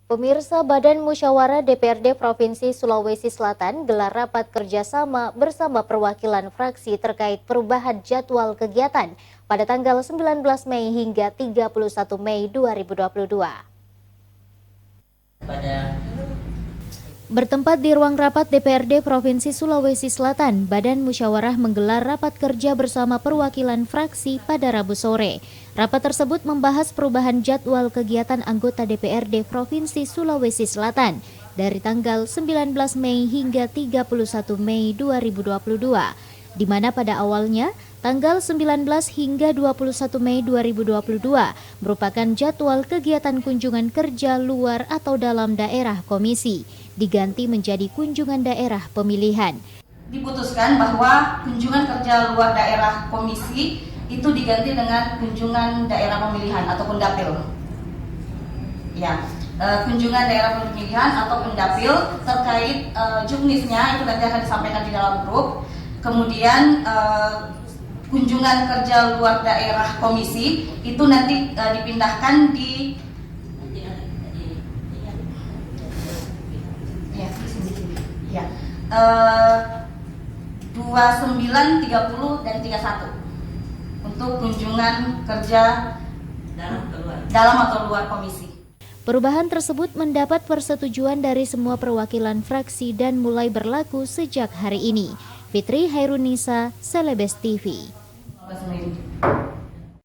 Pemirsa, Badan Musyawarah DPRD Provinsi Sulawesi Selatan gelar rapat kerjasama bersama perwakilan fraksi terkait perubahan jadwal kegiatan pada tanggal 19 Mei hingga 31 Mei 2022. Bertempat di ruang rapat DPRD Provinsi Sulawesi Selatan, Badan Musyawarah menggelar rapat kerja bersama perwakilan fraksi pada Rabu sore. Rapat tersebut membahas perubahan jadwal kegiatan anggota DPRD Provinsi Sulawesi Selatan dari tanggal 19 Mei hingga 31 Mei 2022, di mana pada awalnya tanggal 19 hingga 21 Mei 2022 merupakan jadwal kegiatan kunjungan kerja luar atau dalam daerah komisi, diganti menjadi kunjungan daerah pemilihan. Diputuskan bahwa kunjungan kerja luar daerah komisi itu diganti dengan kunjungan daerah pemilihan ataupun dapil. Ya, kunjungan daerah pemilihan ataupun dapil terkait juknisnya itu nanti akan disampaikan di dalam grup. Kemudian kunjungan kerja luar daerah komisi itu nanti dipindahkan di 29, 30, dan 31 untuk kunjungan kerja dalam atau luar komisi. Perubahan tersebut mendapat persetujuan dari semua perwakilan fraksi dan mulai berlaku sejak hari ini. Fitri Hairunisa, Celebes TV.